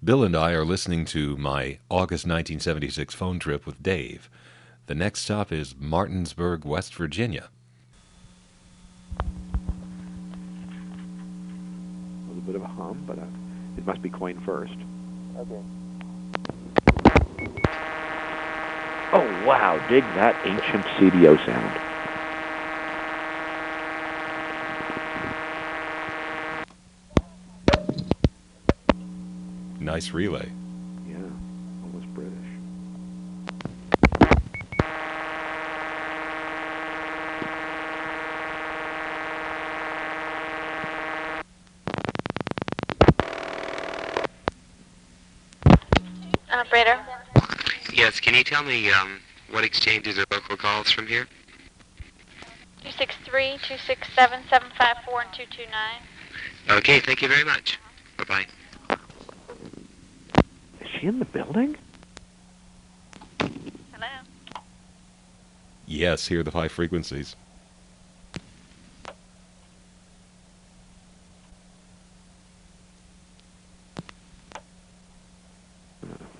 Bill and I are listening to my August 1976 phone trip with Dave. The next stop is Martinsburg, West Virginia. A little bit of a hum, but it must be coin first. Okay. Oh, wow, dig that ancient CDO sound. Nice relay. Yeah, almost British. Operator? Yes, can you tell me what exchanges are local calls from here? 263, 267, 754, and 229. Okay, thank you very much. Bye-bye. Is she in the building? Hello? Yes, hear the high frequencies.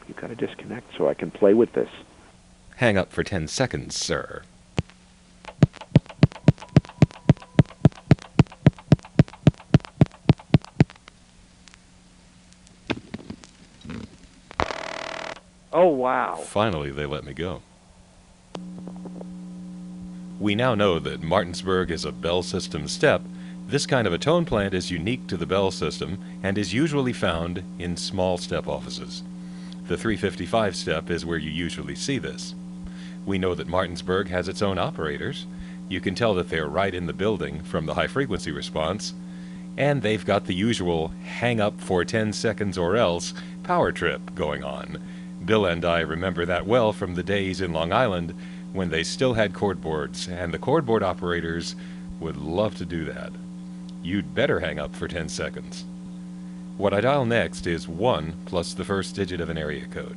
You gotta disconnect so I can play with this. Hang up for 10 seconds, sir. Oh, wow. Finally, they let me go. We now know that Martinsburg is a Bell system step. This kind of a tone plant is unique to the Bell system and is usually found in small step offices. The 355 step is where you usually see this. We know that Martinsburg has its own operators. You can tell that they're right in the building from the high frequency response. And they've got the usual hang up for 10 seconds or else power trip going on. Bill and I remember that well from the days in Long Island when they still had cordboards, and the cordboard operators would love to do that. You'd better hang up for 10 seconds. What I dial next is 1 plus the first digit of an area code.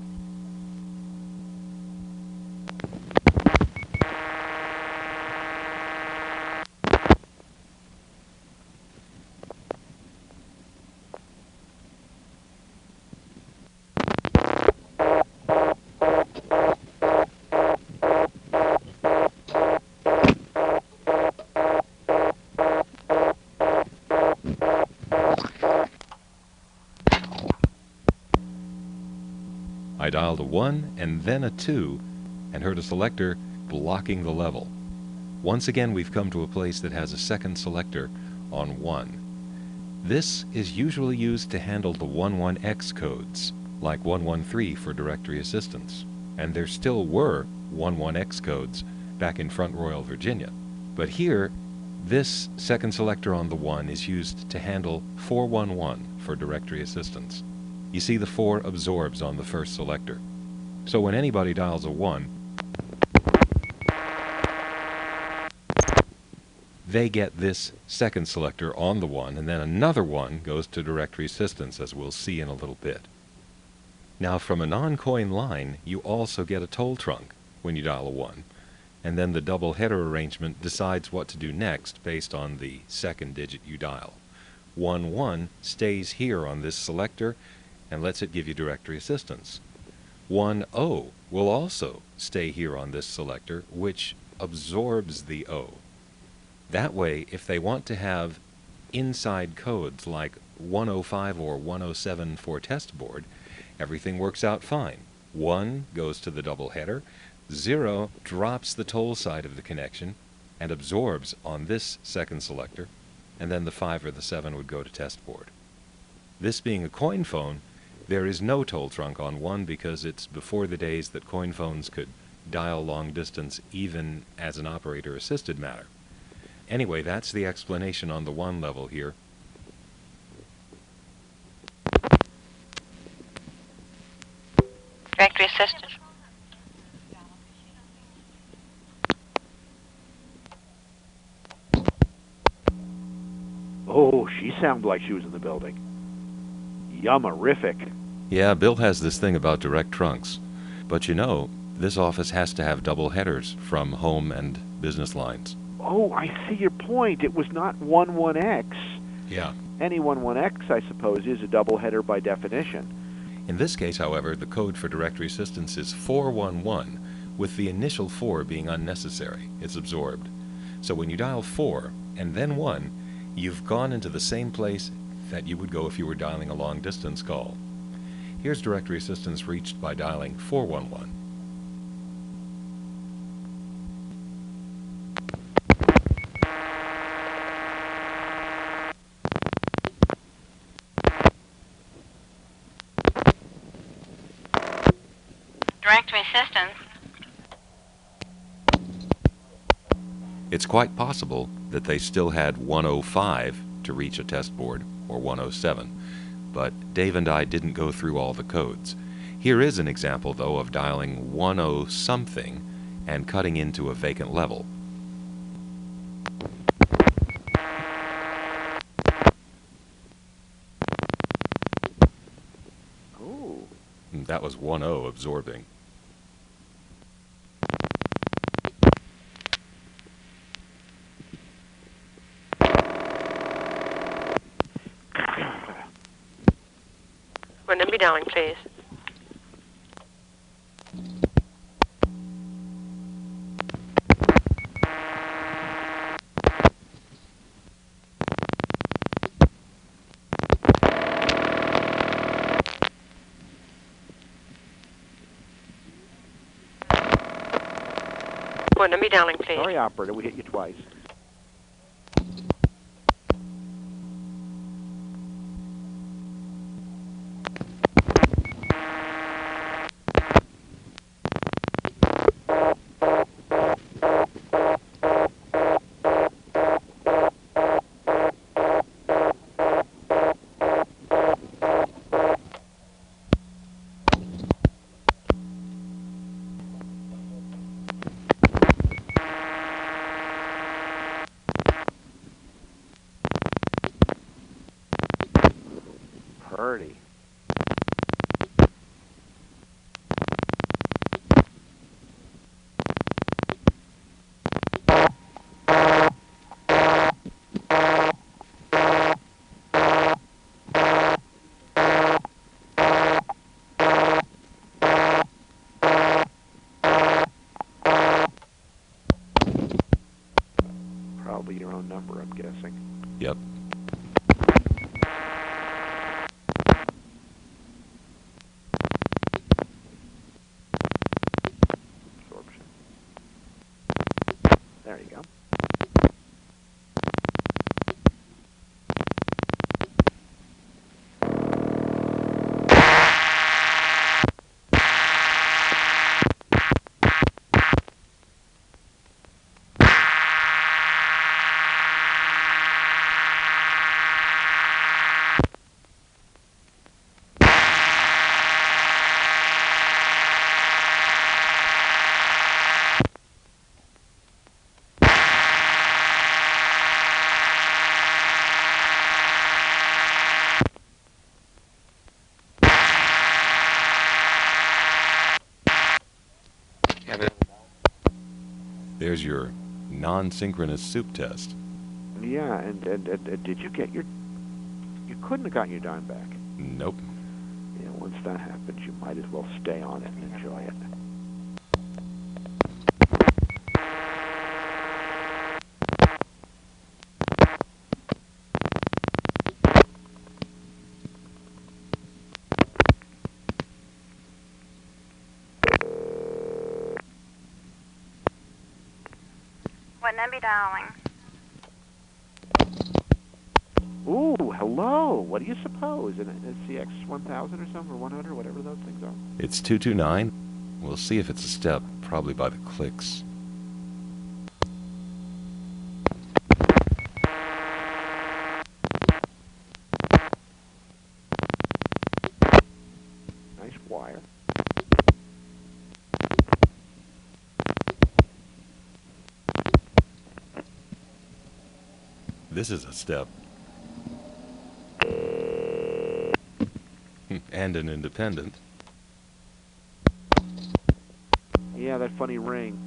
I dialed a 1 and then a 2 and heard a selector blocking the level. Once again, we've come to a place that has a second selector on 1. This is usually used to handle the 11X codes, like 113 for directory assistance. And there still were 11X codes back in Front Royal, Virginia. But here, this second selector on the 1 is used to handle 411 for directory assistance. You see the 4 absorbs on the first selector. So when anybody dials a 1, they get this second selector on the 1, and then another 1 goes to directory assistance, as we'll see in a little bit. Now, from a non-coin line, you also get a toll trunk when you dial a 1, and then the double header arrangement decides what to do next based on the second digit you dial. 1-1 stays here on this selector and lets it give you directory assistance. 1-0 will also stay here on this selector, which absorbs the O. That way, if they want to have inside codes like 105 or 107 for test board, everything works out fine. 1 goes to the double header, 0 drops the toll side of the connection and absorbs on this second selector, and then the 5 or the 7 would go to test board. This being a coin phone, there is no toll trunk on 1 because it's before the days that coin phones could dial long distance even as an operator-assisted matter. Anyway, that's the explanation on the 1 level here. Directory assistant. Oh, she sounded like she was in the building. Yummerific. Yeah, Bill has this thing about direct trunks. But you know, this office has to have double headers from home and business lines. Oh, I see your point. It was not 11X. Yeah. Any 11X, I suppose, is a double header by definition. In this case, however, the code for directory assistance is 411, with the initial 4 being unnecessary. It's absorbed. So when you dial 4 and then 1, you've gone into the same place that you would go if you were dialing a long-distance call. Here's directory assistance reached by dialing 411. Directory assistance. It's quite possible that they still had 105 to reach a test board, or 107, but Dave and I didn't go through all the codes. Here is an example, though, of dialing 10-something and cutting into a vacant level. Ooh. That was 10 absorbing. What number dialing, please? What number dialing, please? Sorry, operator, we hit you twice. Purdy. Probably your own number, I'm guessing. Yep. Absorption. There you go. There's your non-synchronous soup test. Yeah, and did you get your... You couldn't have gotten your dime back. Nope. Yeah, once that happens, you might as well stay on it and enjoy it. What number dialing? Ooh, hello. What do you suppose? An CX 1000 or something, or 100, whatever those things are. It's 229. We'll see if it's a step, probably by the clicks. Nice wire. This is a step. And an independent. Yeah, that funny ring.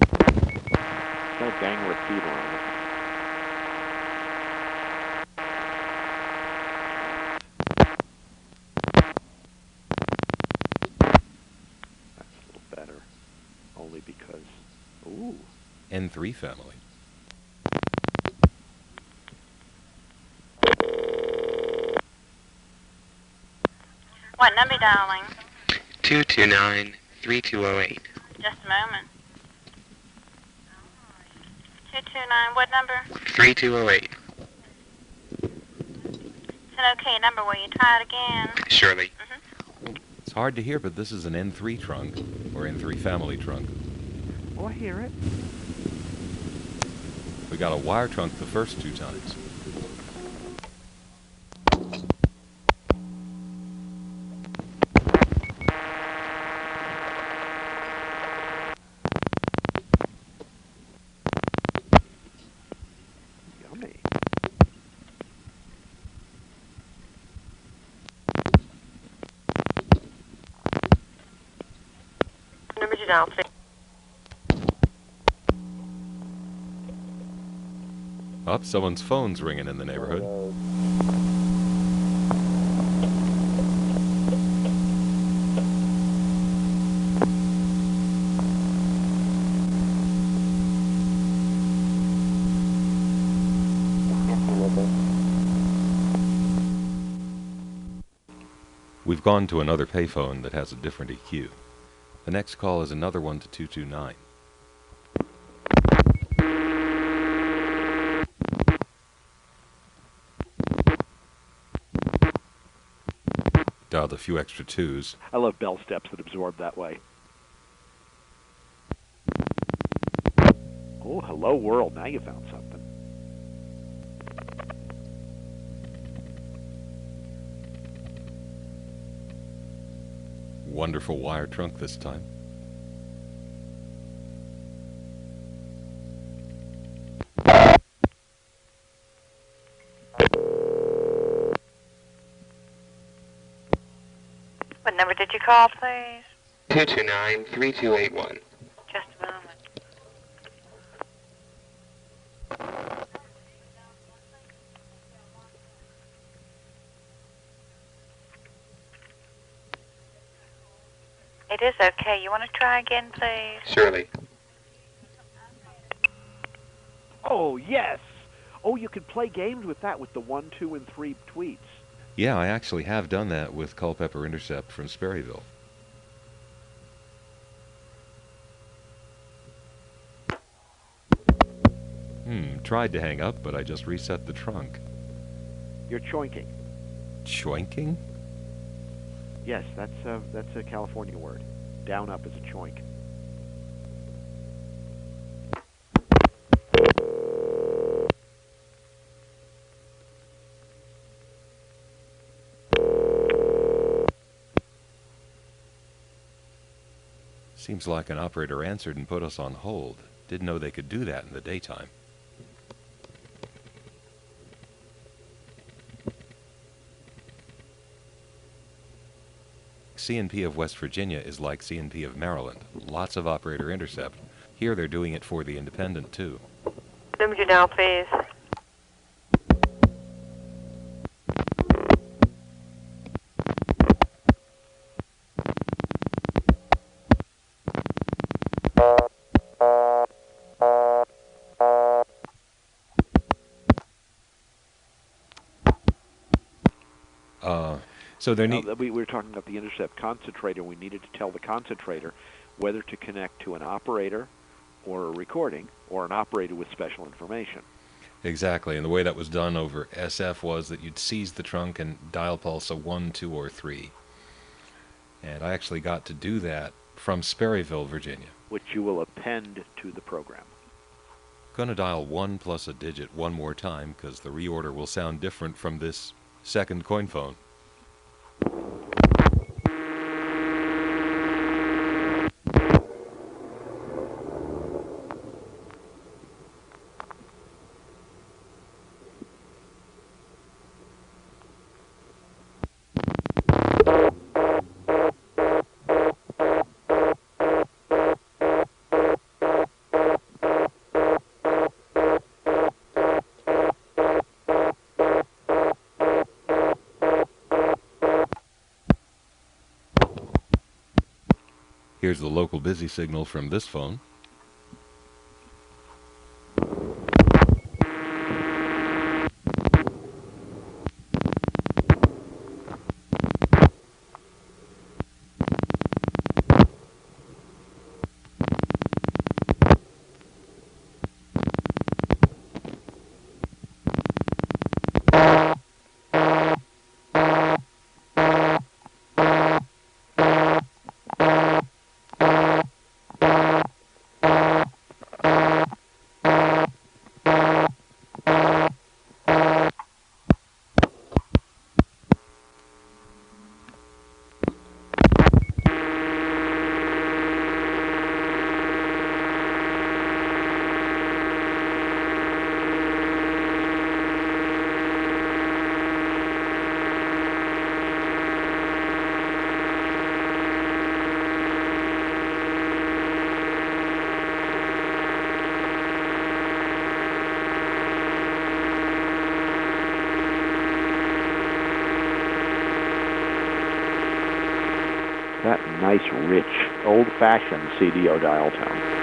Got a dang repeater on it. N3 family. What number, darling? 229-3208. Just a moment. 229, what number? 3208. It's an okay number. Will you try it again? Surely. It's hard to hear, but this is an N3 trunk, or N3 family trunk. Oh, I hear it. We got a wire trunk the first 2 times. Yummy. Number to dial, please. Up, someone's phone's ringing in the neighborhood. We've gone to another payphone that has a different EQ. The next call is another one to 229. Dialed a few extra 2s. I love bell steps that absorb that way. Oh, hello world. Now you found something. Wonderful wire trunk this time. What number did you call, please? 229-3281. Just a moment. It is okay. You want to try again, please? Surely. Oh, yes. Oh, you can play games with that with the 1, 2, and 3 tweets. Yeah, I actually have done that with Culpeper Intercept from Sperryville. Tried to hang up, but I just reset the trunk. You're choinking. Choinking? Yes, that's a California word. Down up is a choink. Seems like an operator answered and put us on hold. Didn't know they could do that in the daytime. CNP of West Virginia is like CNP of Maryland. Lots of operator intercept. Here they're doing it for the independent too. Number to dial, please. So they're We were talking about the intercept concentrator. We needed to tell the concentrator whether to connect to an operator or a recording or an operator with special information. Exactly, and the way that was done over SF was that you'd seize the trunk and dial pulse a 1, 2, or 3. And I actually got to do that from Sperryville, Virginia. Which you will append to the program. Gonna dial 1 plus a digit one more time, because the reorder will sound different from this second coin phone. Here's the local busy signal from this phone. That nice, rich, old-fashioned CDO dial tone.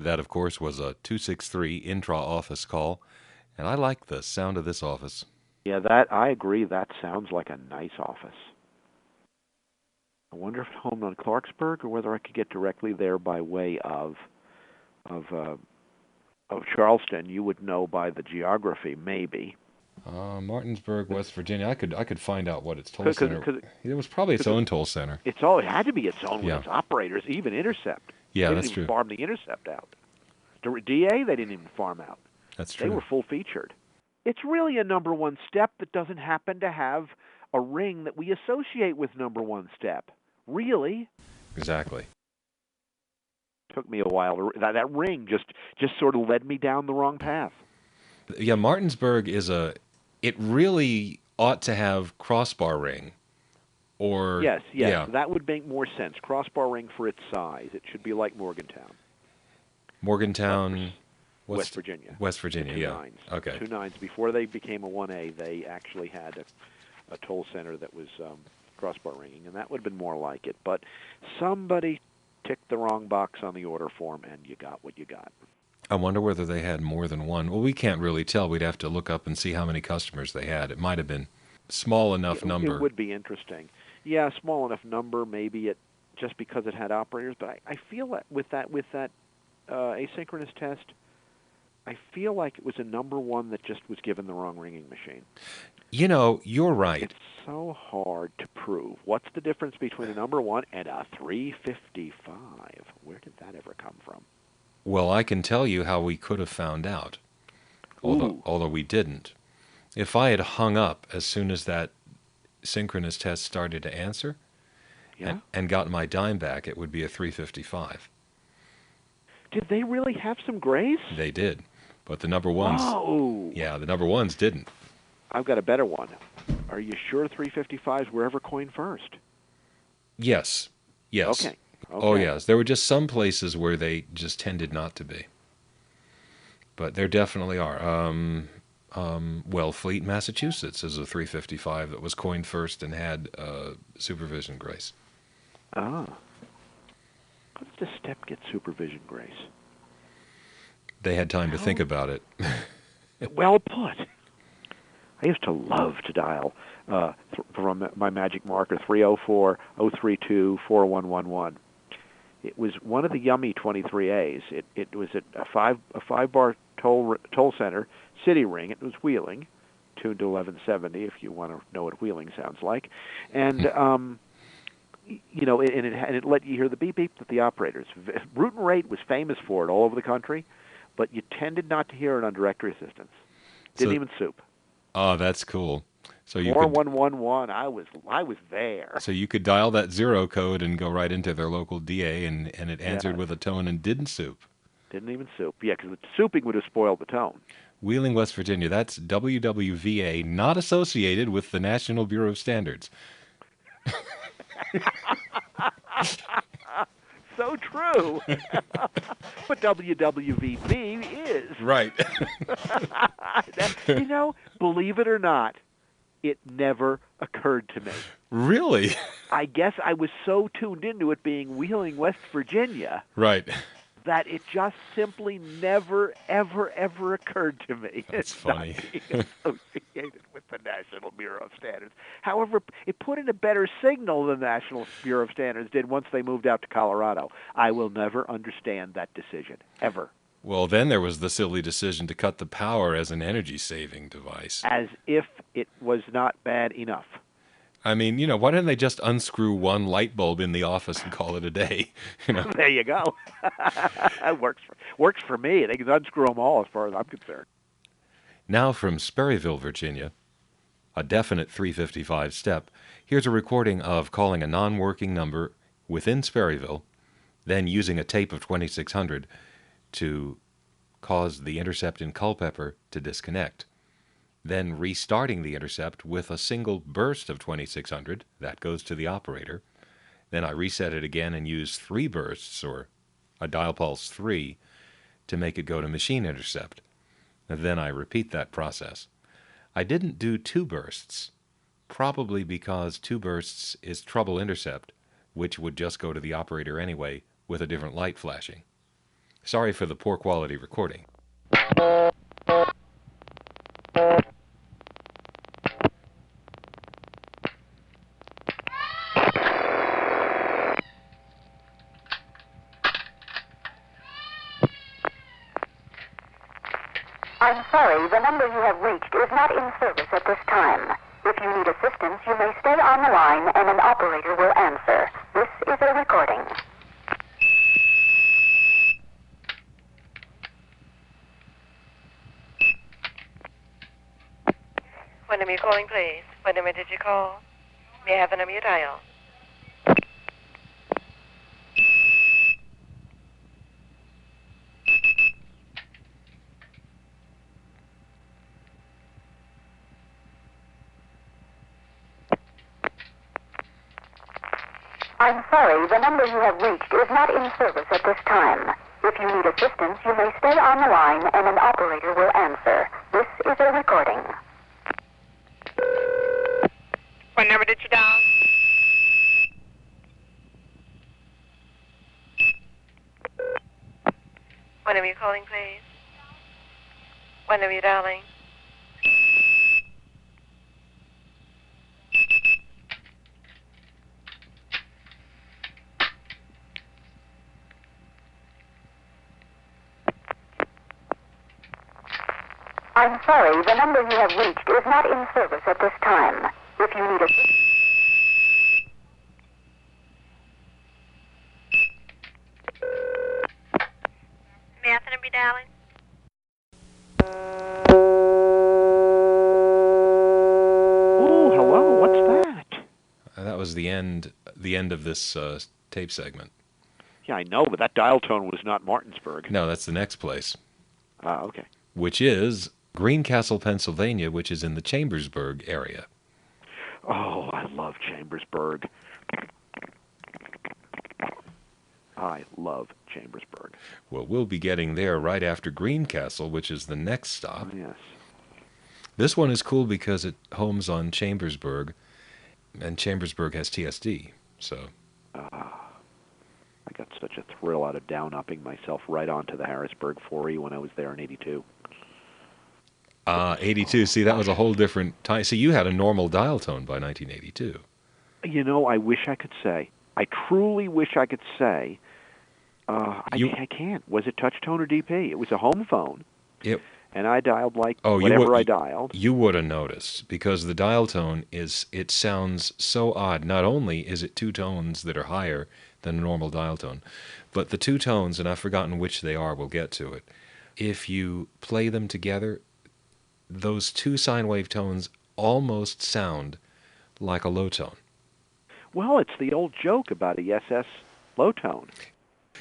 That, of course, was a 263 intra-office call, and I like the sound of this office. Yeah, that I agree. That sounds like a nice office. I wonder if it's home on Clarksburg or whether I could get directly there by way of Charleston. You would know by the geography, maybe. Martinsburg, West Virginia. I could find out what its toll center. Cause It was probably its own toll center. it had to be its own with its operators, even Intercept. Yeah, they that's didn't true. even farm the Intercept out. The DA, they didn't even farm out. That's true. They were full featured. It's really a number one step that doesn't happen to have a ring that we associate with number one step. Really? Exactly. Took me a while to that ring just sort of led me down the wrong path. Yeah, Martinsburg is it really ought to have crossbar ring. Or Yes, yeah. that would make more sense. Crossbar ring for its size. It should be like Morgantown. Morgantown, West Virginia. West Virginia, Two yeah. nines. Okay. 2 nines. Before they became a 1A, they actually had a toll center that was crossbar ringing, and that would have been more like it. But somebody ticked the wrong box on the order form, and you got what you got. I wonder whether they had more than one. Well, we can't really tell. We'd have to look up and see how many customers they had. It might have been small enough number. It would be interesting. Yeah, small enough number, maybe just because it had operators. But I feel that with that asynchronous test, I feel like it was a number one that just was given the wrong ringing machine. You know, you're right. It's so hard to prove. What's the difference between a number one and a 355? Where did that ever come from? Well, I can tell you how we could have found out, although we didn't. If I had hung up as soon as that synchronous test started to answer and got my dime back, it would be a 355. Did they really have some grace? They did, but the number ones... Oh! Yeah, the number ones didn't. I've got a better one. Are you sure 355s were ever coined first? Yes. Okay. Oh, yes. There were just some places where they just tended not to be. But there definitely are. Wellfleet, Massachusetts is a 355 that was coined first and had supervision grace. Ah. How does the step get supervision grace? They had time to think about it. Well put. I used to love to dial from my magic marker 304-032-4111. It was one of the yummy 23As. It was at a five bar toll center city ring. It was Wheeling, tuned to 1170 if you want to know what Wheeling sounds like, and it let you hear the beep beep that the operators. Root and rate was famous for it all over the country, but you tended not to hear it on directory assistance. Didn't even soup. Oh, that's cool. So you 4111. I was there. So you could dial that 0 code and go right into their local DA, and it answered with a tone and didn't soup. Didn't even soup. Yeah, because the souping would have spoiled the tone. Wheeling, West Virginia. That's WWVA, not associated with the National Bureau of Standards. So true. But WWVB is. Right. Believe it or not, it never occurred to me. Really? I guess I was so tuned into it being Wheeling, West Virginia. Right. that it just simply never, ever, ever occurred to me. That's It's funny. not being associated with the National Bureau of Standards. However, it put in a better signal than the National Bureau of Standards did once they moved out to Colorado. I will never understand that decision, ever. Well, then there was the silly decision to cut the power as an energy-saving device. As if it was not bad enough. I mean, why didn't they just unscrew one light bulb in the office and call it a day? There you go. Works for me. They can unscrew them all as far as I'm concerned. Now from Sperryville, Virginia, a definite 355 step, here's a recording of calling a non-working number within Sperryville, then using a tape of 2600 to cause the intercept in Culpeper to disconnect. Then restarting the intercept with a single burst of 2600, that goes to the operator. Then I reset it again and use 3 bursts, or a dial pulse 3, to make it go to machine intercept. And then I repeat that process. I didn't do 2 bursts, probably because 2 bursts is trouble intercept, which would just go to the operator anyway with a different light flashing. Sorry for the poor quality recording. I'm sorry, the number you have reached is not in service at this time. If you need assistance, you may stay on the line and an operator will answer. This is a recording. What number are you calling, please? What number did you call? May I have the number you dialed? I'm sorry, the number you have reached is not in service at this time. If you need assistance, you may stay on the line and an operator will answer. This is a recording. What number did you dial? What number are you calling, please? What number are you dialing? I'm sorry, the number you have reached is not in service at this time. If you need assistance... May I have the number you're dialing? Ooh, hello. What's that? That was the end of this tape segment. Yeah, I know, but that dial tone was not Martinsburg. No, that's the next place, Okay. which is Greencastle, Pennsylvania, which is in the Chambersburg area. Oh, I love Chambersburg. I love Chambersburg. Well, we'll be getting there right after Greencastle, which is the next stop. Oh, yes. This one is cool because it homes on Chambersburg, and Chambersburg has TSD, so... I got such a thrill out of down-upping myself right onto the Harrisburg 4E when I was there in 82. 82, see, that was a whole different time. See, you had a normal dial tone by 1982. You know, I wish I could say. I truly wish I could say. I can't. Was it touch tone or DP? It was a home phone. Yep. And I dialed whatever I dialed. You would have noticed, because the dial tone it sounds so odd. Not only is it 2 tones that are higher than a normal dial tone, but the 2 tones, and I've forgotten which they are, we'll get to it. If you play them together, those 2 sine wave tones almost sound like a low tone. Well, it's the old joke about a SS low tone.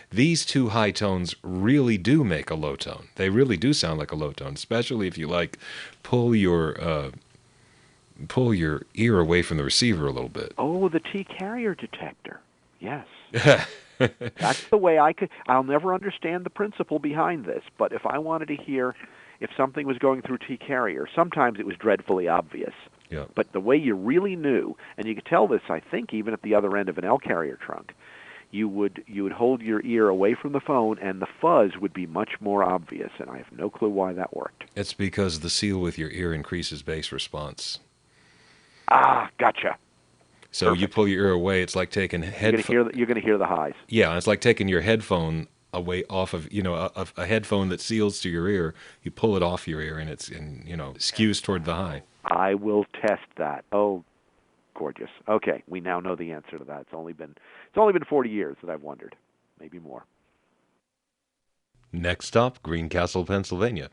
These 2 high tones really do make a low tone. They really do sound like a low tone, especially if you pull your ear away from the receiver a little bit. Oh, the T-carrier detector. Yes. That's the way I'll never understand the principle behind this, but if I wanted to hear if something was going through T-carrier, sometimes it was dreadfully obvious. Yeah. But the way you really knew, and you could tell this, I think, even at the other end of an L-carrier trunk, you would hold your ear away from the phone, and the fuzz would be much more obvious. And I have no clue why that worked. It's because the seal with your ear increases bass response. Ah, gotcha. So you Perfect. pull your ear away. It's like taking You're going to hear the highs. Yeah, it's like taking your headphone away off of a headphone that seals to your ear. You pull it off your ear, and skews toward the high. I will test that. Oh, gorgeous. Okay, we now know the answer to that. It's only been 40 years that I've wondered, maybe more. Next stop, Greencastle, Pennsylvania.